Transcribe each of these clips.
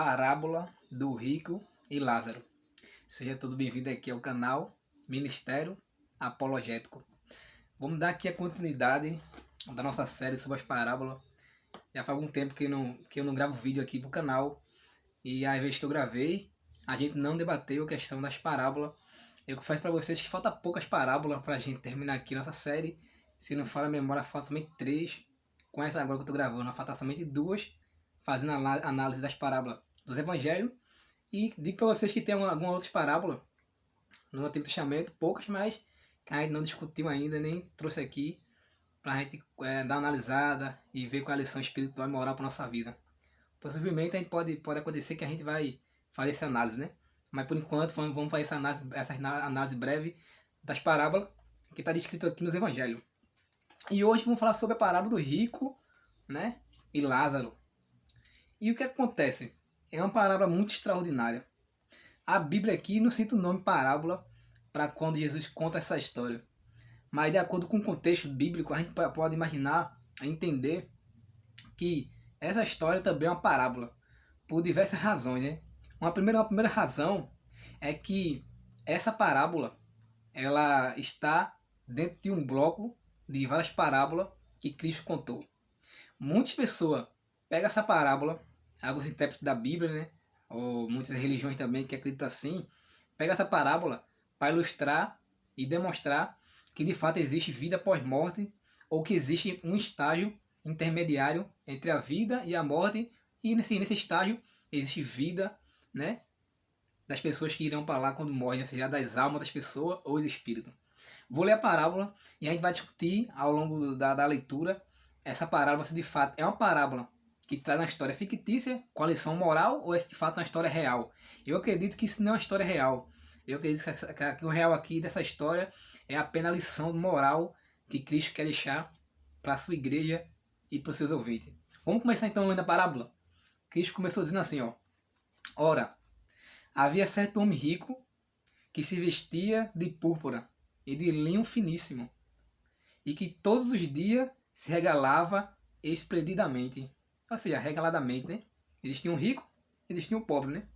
Parábola do rico e Lázaro. Seja todo bem-vindo aqui ao canal Ministério Apologético. Vamos dar aqui a continuidade da nossa série sobre as parábolas. Já faz algum tempo que eu não gravo vídeo aqui pro canal. E às vezes que eu gravei, a gente não debateu a questão das parábolas. Eu confesso para vocês que falta poucas parábolas para a gente terminar aqui nossa série. Se não falha a memória, falta somente 3. Com essa agora que eu estou gravando, falta somente 2, fazendo a análise das parábolas dos evangelhos. E digo para vocês que tem alguma outra parábola no Antigo Testamento, poucas, mas que a gente não discutiu ainda, nem trouxe aqui para a gente dar uma analisada e ver qual é a lição espiritual e moral para nossa vida. Possivelmente a gente pode acontecer que a gente vai fazer essa análise, né? Mas por enquanto vamos fazer essa análise breve das parábolas que está descrito aqui nos evangelhos. E hoje vamos falar sobre a parábola do rico, né, e Lázaro. E o que acontece? É uma parábola muito extraordinária. A Bíblia aqui não cita o nome parábola para quando Jesus conta essa história. Mas de acordo com o contexto bíblico, a gente pode imaginar, entender que essa história também é uma parábola, por diversas razões, né? Uma primeira razão é que essa parábola ela está dentro de um bloco de várias parábolas que Cristo contou. Muitas pessoas pegam essa parábola, alguns intérpretes da Bíblia, né? Ou muitas religiões também que acreditam assim, pegam essa parábola para ilustrar e demonstrar que de fato existe vida pós-morte, ou que existe um estágio intermediário entre a vida e a morte, e nesse estágio existe vida, né, das pessoas que irão para lá quando morrem, seja das almas das pessoas ou os espíritos. Vou ler a parábola e a gente vai discutir ao longo da leitura essa parábola, se de fato é uma parábola que traz uma história fictícia com a lição moral, ou é de fato uma história real. Eu acredito que isso não é uma história real. Eu acredito que o real aqui dessa história é apenas a lição moral que Cristo quer deixar para a sua igreja e para os seus ouvintes. Vamos começar então lendo a parábola. Cristo começou dizendo assim, ó: Ora, havia certo homem rico que se vestia de púrpura e de linho finíssimo, e que todos os dias se regalava esplendidamente. Ou seja, regaladamente, né? Existia um rico, existia um pobre, né?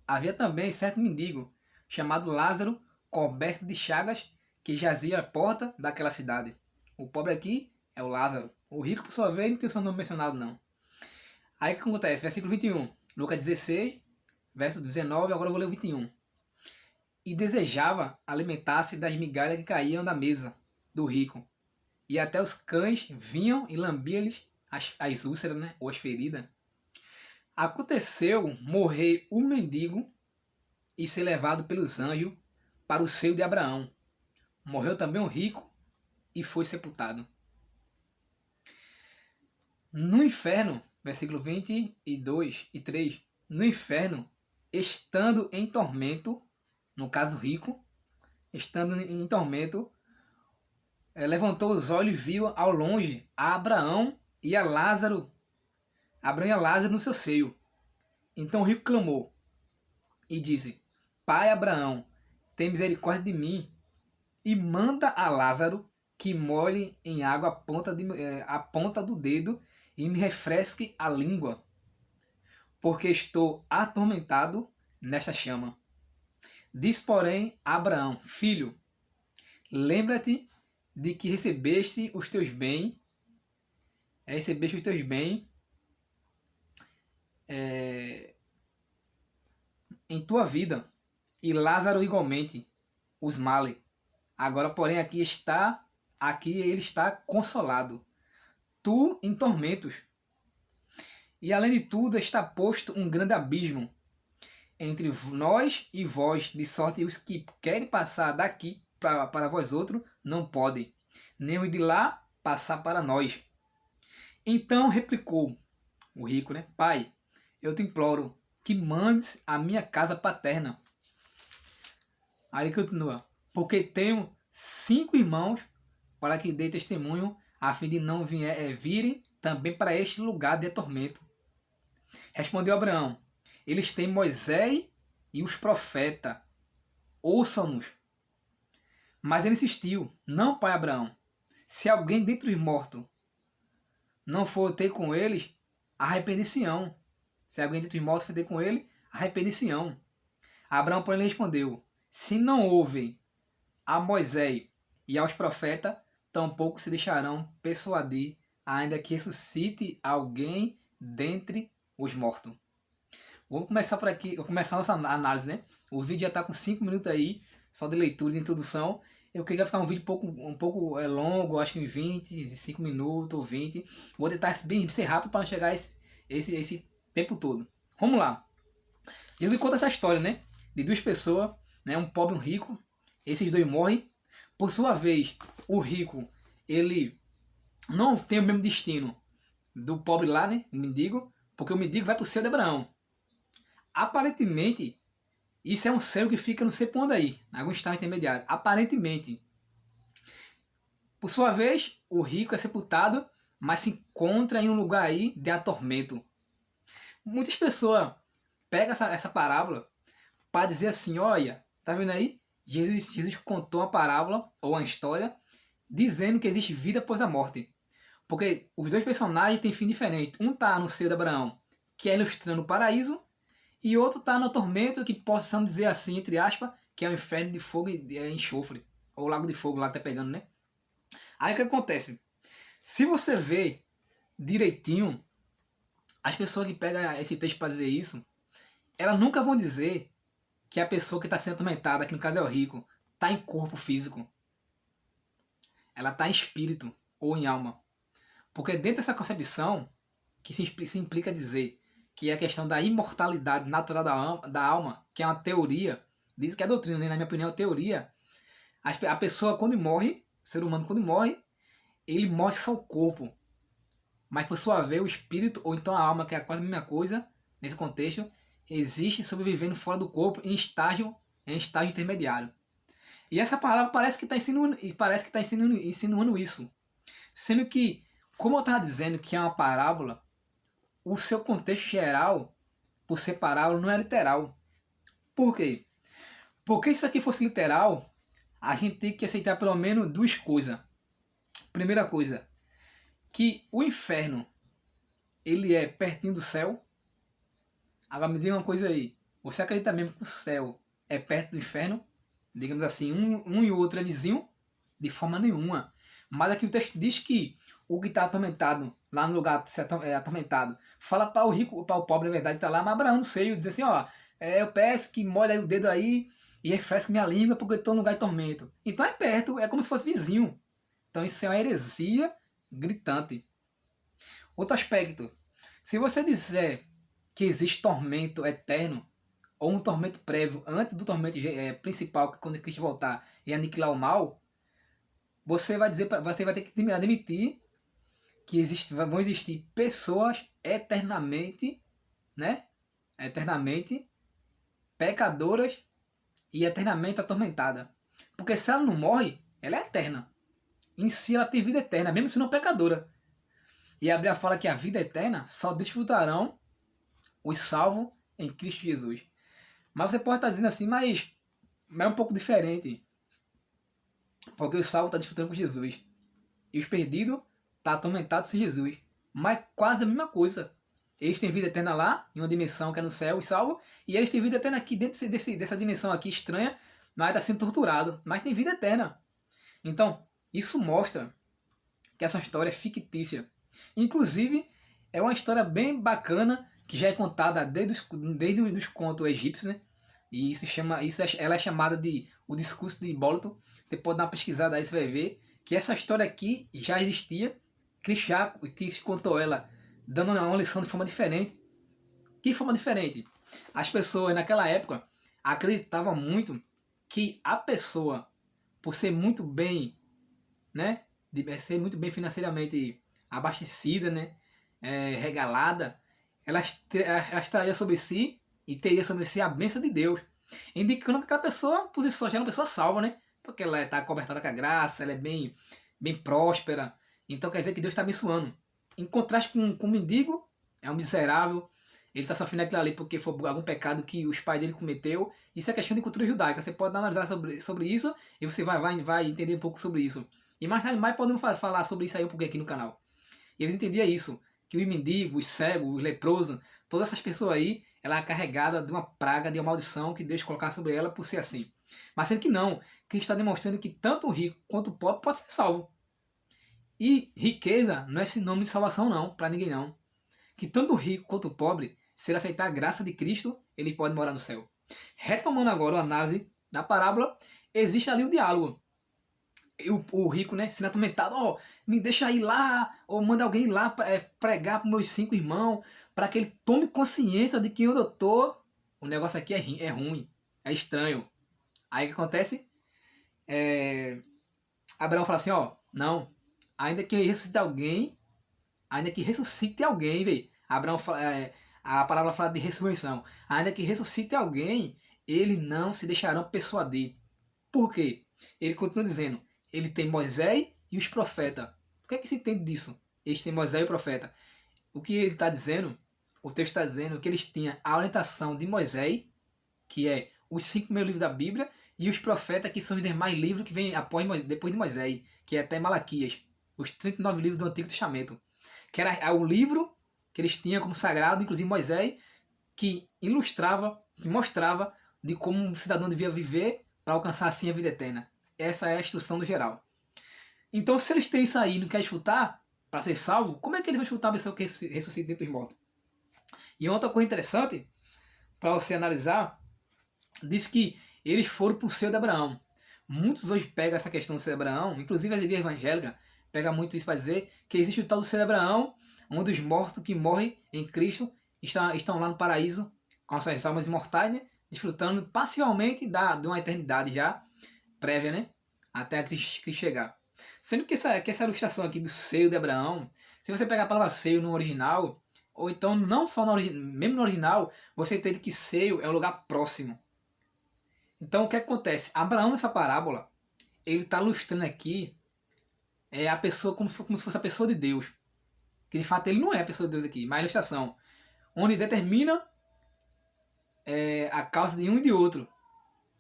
Havia também certo mendigo, chamado Lázaro, coberto de chagas, que jazia à porta daquela cidade. O pobre aqui é o Lázaro. O rico, por sua vez, não tem o seu nome mencionado, não. Aí o que acontece? Versículo 21. Lucas 16, verso 19, agora eu vou ler o 21. E desejava alimentar-se das migalhas que caíam da mesa do rico. E até os cães vinham e lambiam-lhes as úlceras, né? Ou as feridas. Aconteceu morrer o mendigo e ser levado pelos anjos para o seio de Abraão. Morreu também o rico e foi sepultado. No inferno, versículo 22 e 3, no inferno, estando em tormento, no caso rico, estando em tormento, levantou os olhos e viu ao longe a Abraão e a Lázaro, no seu seio. Então o rico clamou e disse: Pai Abraão, tem misericórdia de mim e manda a Lázaro que molhe em água a ponta do dedo e me refresque a língua, porque estou atormentado nesta chama. Diz, porém, Abraão: Filho, lembra-te de que recebeste os teus bens em tua vida, e Lázaro igualmente os males. Agora, porém, aqui ele está consolado, tu em tormentos. E além de tudo está posto um grande abismo entre nós e vós, de sorte que os que querem passar daqui para vós outros não podem, nem os de lá passar para nós. Então replicou o rico, né? Pai, eu te imploro que mandes a minha casa paterna. Aí continua: porque tenho 5 irmãos, para que dê testemunho, a fim de não virem também para este lugar de tormento. Respondeu Abraão: eles têm Moisés e os profetas, ouçam-nos. Mas ele insistiu: não, pai Abraão, se alguém dentre os mortos não for ter com eles, arrepender-se-ão. se alguém dentre os mortos ofender com ele, arrepender-se-ão. Abraão, porém, lhe respondeu: se não ouvem a Moisés e aos profetas, tampouco se deixarão persuadir, ainda que ressuscite alguém dentre os mortos. Vamos começar por aqui, vou começar a nossa análise, né? O vídeo já está com 5 minutos aí, só de leitura e de introdução. Eu queria ficar um vídeo um pouco longo, acho que em 25 minutos ou 20. Vou tentar ser rápido para não chegar a esse tempo todo. Vamos lá. Jesus conta essa história, né? De duas pessoas, né? Um pobre e um rico. Esses dois morrem. Por sua vez, o rico, ele não tem o mesmo destino do pobre lá, né? O mendigo. Porque o mendigo vai para o céu de Abraão. Aparentemente, isso é um céu que fica não sei por onde aí, em algum estágio intermediário. Aparentemente. Por sua vez, o rico é sepultado, mas se encontra em um lugar aí de atormento. Muitas pessoas pegam essa parábola para dizer assim, olha, tá vendo aí? Jesus contou uma parábola, ou uma história, dizendo que existe vida após a morte. Porque os dois personagens têm fim diferente. Um está no seio de Abraão, que é ilustrando o paraíso, e outro está no tormento, que possamos dizer assim, entre aspas, que é o inferno de fogo e enxofre. Ou o lago de fogo lá que tá pegando, né? Aí o que acontece? Se você vê direitinho, as pessoas que pegam esse texto para dizer isso, elas nunca vão dizer que a pessoa que está sendo atormentada, que no caso é o rico, está em corpo físico. Ela está em espírito ou em alma. Porque dentro dessa concepção, que se implica dizer que é a questão da imortalidade natural da alma, que é uma teoria, diz que é doutrina, né? Na minha opinião é teoria, a pessoa quando morre, o ser humano quando morre, ele morre só o corpo. Mas por sua vez o espírito, ou então a alma, que é quase a mesma coisa, nesse contexto, existe sobrevivendo fora do corpo em estágio intermediário. E essa palavra parece que está insinuando isso. Sendo que, como eu estava dizendo que é uma parábola, o seu contexto geral, por ser parábola, não é literal. Por quê? Porque se isso aqui fosse literal, a gente tem que aceitar pelo menos duas coisas. Primeira coisa, que o inferno, ele é pertinho do céu. Agora me diga uma coisa aí. Você acredita mesmo que o céu é perto do inferno? Digamos assim, um e o outro é vizinho? De forma nenhuma. Mas aqui o texto diz que o que está atormentado, lá no lugar atormentado, fala para o rico, para o pobre, na verdade, está lá, mas Abraão no seio, diz assim, ó, eu peço que molhe o dedo aí e refresque minha língua porque eu estou no lugar de tormento. Então é perto, é como se fosse vizinho. Então isso é uma heresia gritante. Outro aspecto, se você disser que existe tormento eterno, ou um tormento prévio antes do tormento principal, que quando Cristo voltar e aniquilar o mal, você vai ter que admitir que vão existir pessoas eternamente, né? Eternamente pecadoras e eternamente atormentadas. Porque se ela não morre, ela é eterna. Em si ela tem vida eterna, mesmo sendo pecadora. E a Bíblia fala que a vida eterna só desfrutarão os salvos em Cristo Jesus. Mas você pode estar dizendo assim, mas é um pouco diferente. Porque os salvos estão desfrutando com Jesus. E os perdidos estão atormentados sem Jesus. Mas quase a mesma coisa. Eles têm vida eterna lá, em uma dimensão que é no céu, os salvos. E eles têm vida eterna aqui, dentro dessa dimensão aqui estranha, mas está sendo torturado. Mas tem vida eterna. Então, isso mostra que essa história é fictícia. Inclusive, é uma história bem bacana, que já é contada desde os contos egípcios, né? E ela é chamada de o discurso de Hipólito. Você pode dar uma pesquisada aí, você vai ver que essa história aqui já existia. Cristo contou ela dando uma lição de forma diferente. Que forma diferente? As pessoas naquela época acreditavam muito que a pessoa, por ser muito bem, né, de ser muito bem financeiramente abastecida, né, regalada, elas trariam sobre si e teria sobre si a bênção de Deus, indicando que aquela pessoa, por si só, já é uma pessoa salva, né, porque ela está cobertada com a graça, ela é bem próspera, então quer dizer que Deus está abençoando. Em contraste com o mendigo, é um miserável, ele está sofrendo aquilo ali porque foi algum pecado que os pais dele cometeu. Isso é questão de cultura judaica. Você pode analisar sobre isso e você vai entender um pouco sobre isso. E mais podemos falar sobre isso aí um pouquinho aqui no canal. E eles entendiam isso, que os mendigos, os cegos, os leprosos, todas essas pessoas aí, ela é carregada de uma praga, de uma maldição que Deus colocar sobre ela por ser assim. Mas sendo que não, que está demonstrando que tanto o rico quanto o pobre pode ser salvo. E riqueza não é sinônimo de salvação não, para ninguém não. Que tanto o rico quanto o pobre, se ele aceitar a graça de Cristo, ele pode morar no céu. Retomando agora a análise da parábola, existe ali o diálogo. E o rico, né, sendo atormentado, ó, me deixa ir lá, ou manda alguém ir lá pregar para meus 5 irmãos, para que ele tome consciência de que onde eu tô, o negócio aqui é ruim, é estranho. Aí o que acontece? Abraão fala assim, ó, não, ainda que ressuscite alguém, velho. Abraão a palavra fala de ressurreição. Ainda que ressuscite alguém, ele não se deixarão persuadir. Por quê? Ele continua dizendo, ele tem Moisés e os profetas. O que é que se entende disso? Eles têm Moisés e o profeta. O que ele está dizendo, o texto está dizendo que eles tinham a orientação de Moisés, que é os 5 primeiros livros da Bíblia, e os profetas, que são os demais livros que vêm depois de Moisés, que é até Malaquias, os 39 livros do Antigo Testamento, que era o livro que eles tinham como sagrado, inclusive Moisés, que ilustrava, que mostrava de como um cidadão devia viver para alcançar assim a vida eterna. Essa é a instrução do geral. Então, se eles têm isso aí e não querem escutar para ser salvo, como é que eles vão escutar a pessoa que ressuscita dentro dos mortos? E outra coisa interessante para você analisar, diz que eles foram para o seio de Abraão. Muitos hoje pegam essa questão do seio de Abraão, inclusive as igrejas evangélicas pegam muito isso para dizer que existe o tal do seio de Abraão, onde os mortos que morrem em Cristo estão lá no paraíso com as suas almas imortais, né? Desfrutando passivamente de uma eternidade já prévia, né? Até a Cristo chegar. Sendo que essa ilustração aqui do seio de Abraão, se você pegar a palavra seio no original, ou então não só mesmo no original, você entende que seio é um lugar próximo. Então o que acontece? Abraão nessa parábola, ele está ilustrando aqui a pessoa como se fosse a pessoa de Deus. Que de fato ele não é a pessoa de Deus aqui, mas a ilustração, onde determina a causa de um e de outro.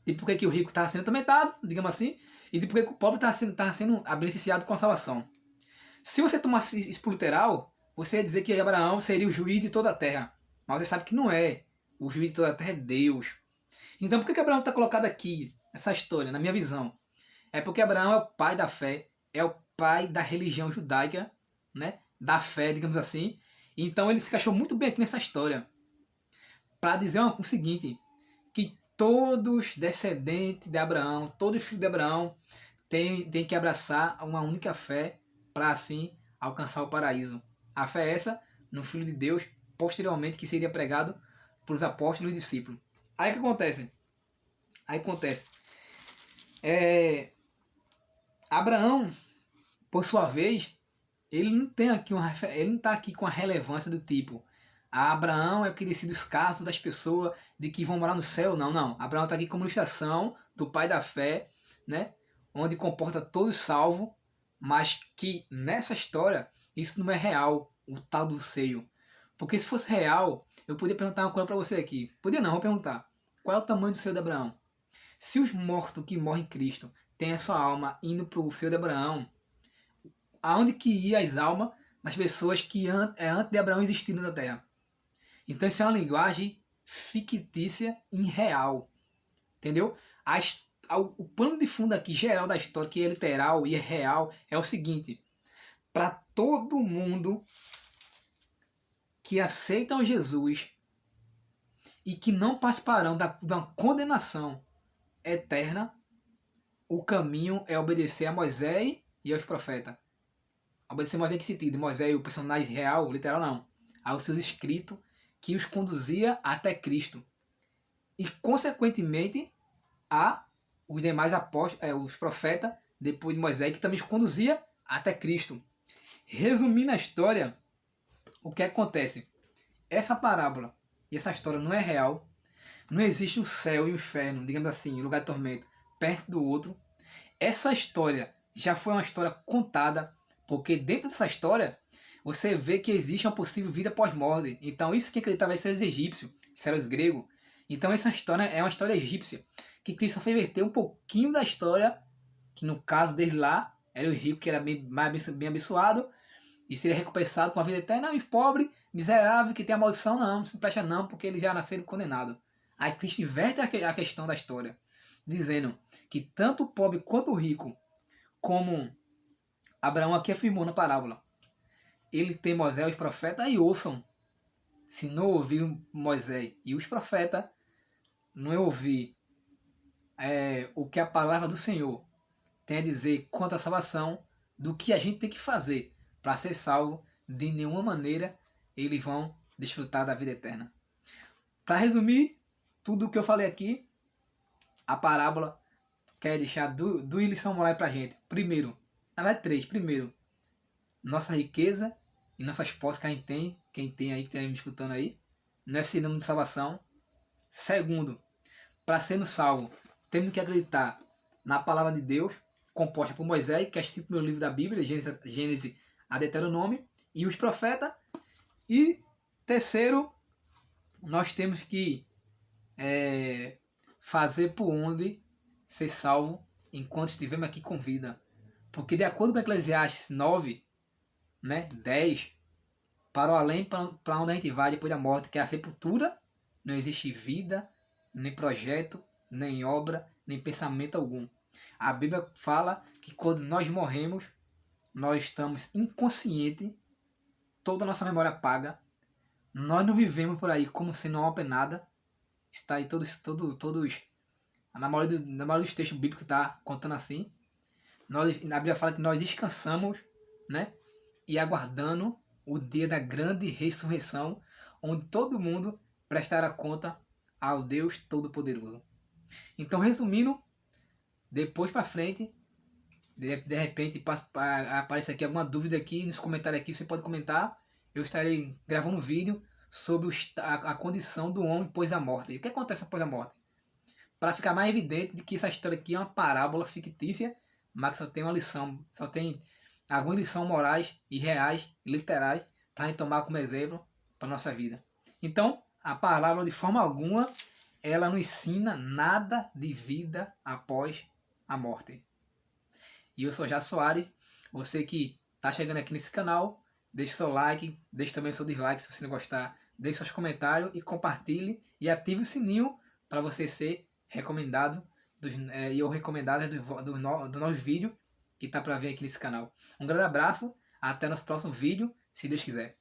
De por que o rico está sendo atormentado, digamos assim, e de por que o pobre está sendo beneficiado com a salvação. Se você tomasse isso por literal, você ia dizer que Abraão seria o juiz de toda a terra. Mas você sabe que não é. O juiz de toda a terra é Deus. Então por que Abraão está colocado aqui, essa história, na minha visão? É porque Abraão é o pai da fé, é o pai da religião judaica, né? Da fé, digamos assim. Então ele se encaixou muito bem aqui nessa história. Para dizer o seguinte, que todos descendentes de Abraão, todos filhos de Abraão, têm que abraçar uma única fé para assim alcançar o paraíso. A fé é essa, no Filho de Deus, posteriormente que seria pregado pelos apóstolos e discípulos. Aí o que acontece? Abraão, por sua vez, ele não está aqui com a relevância do tipo Abraão é o que decide os casos das pessoas de que vão morar no céu. Não. Abraão está aqui como ilustração do pai da fé, né? Onde comporta todos salvos, mas que nessa história isso não é real, o tal do seio. Porque se fosse real, eu poderia perguntar uma coisa para você aqui. Podia não, vou perguntar. Qual é o tamanho do seio de Abraão? Se os mortos que morrem em Cristo têm a sua alma indo para o seio de Abraão, aonde que ia as almas das pessoas que antes de Abraão existiram na Terra? Então isso é uma linguagem fictícia e irreal. Entendeu? O pano de fundo aqui geral da história, que é literal e é real, é o seguinte. Para todo mundo que aceitam Jesus e que não participarão da condenação eterna, o caminho é obedecer a Moisés e aos profetas. Obedecer a Moisés em que sentido? Moisés, o personagem real, literal não. Aos seus escritos, que os conduzia até Cristo. E, consequentemente, a os demais apóstolos, os profetas, depois de Moisés, que também os conduzia até Cristo. Resumindo a história, o que acontece? Essa parábola e essa história não é real. Não existe o céu e o inferno, digamos assim, lugar de tormento, perto do outro. Essa história já foi uma história contada, porque dentro dessa história você vê que existe uma possível vida pós-morte. Então isso que acreditava vai ser os egípcios, isso eram os gregos. Então essa história é uma história egípcia, que Cristo foi inverter um pouquinho da história, que no caso dele lá, era o rico que era bem abençoado, e seria recompensado com a vida eterna. Não, e pobre, miserável, que tem a maldição, não se presta não, porque eles já nasceram condenados. Aí Cristo inverte a questão da história, dizendo que tanto o pobre quanto o rico, como Abraão aqui afirmou na parábola, ele tem Moisés e os profetas, e ouçam. Se não ouvir Moisés e os profetas, não ouvir o que a palavra do Senhor tem a dizer quanto à salvação, do que a gente tem que fazer para ser salvo, de nenhuma maneira eles vão desfrutar da vida eterna. Para resumir tudo o que eu falei aqui, a parábola quer deixar duas lições morais para a gente. Primeiro, na verdade três. Primeiro, nossa riqueza e nossas posses que a gente tem, quem tem aí, que está me escutando aí, não é sinônimo de salvação. Segundo, para sermos salvos, temos que acreditar na palavra de Deus, composta por Moisés, que é o primeiro livro da Bíblia, Gênesis a Deuteronômio, e os profetas. E terceiro, nós temos que fazer por onde ser salvo enquanto estivermos aqui com vida. Porque de acordo com Eclesiastes 9, 10, para o além, para onde a gente vai depois da morte, que é a sepultura, não existe vida, nem projeto, nem obra, nem pensamento algum. A Bíblia fala que quando nós morremos, nós estamos inconscientes, toda a nossa memória apaga, nós não vivemos por aí como se não houve nada. Está aí todos na maioria dos textos bíblicos está contando assim. Na Bíblia fala que nós descansamos, e aguardando o dia da grande ressurreição, onde todo mundo prestará conta ao Deus Todo-Poderoso. Então, resumindo, depois para frente, de repente aparece aqui alguma dúvida aqui nos comentários aqui, você pode comentar. Eu estarei gravando um vídeo sobre a condição do homem após a morte. E o que acontece após a morte? Para ficar mais evidente de que essa história aqui é uma parábola fictícia, mas só tem uma lição, só tem algumas lições morais e reais, literais, para a gente tomar como exemplo para a nossa vida. Então, a parábola de forma alguma, ela não ensina nada de vida após a morte. E eu sou Já Soares, você que está chegando aqui nesse canal, deixe seu like, deixe também seu dislike se você não gostar, deixe seus comentários e compartilhe e ative o sininho para você ser recomendado e ou recomendado do novo vídeo que está para ver aqui nesse canal. Um grande abraço, até nosso próximo vídeo, se Deus quiser.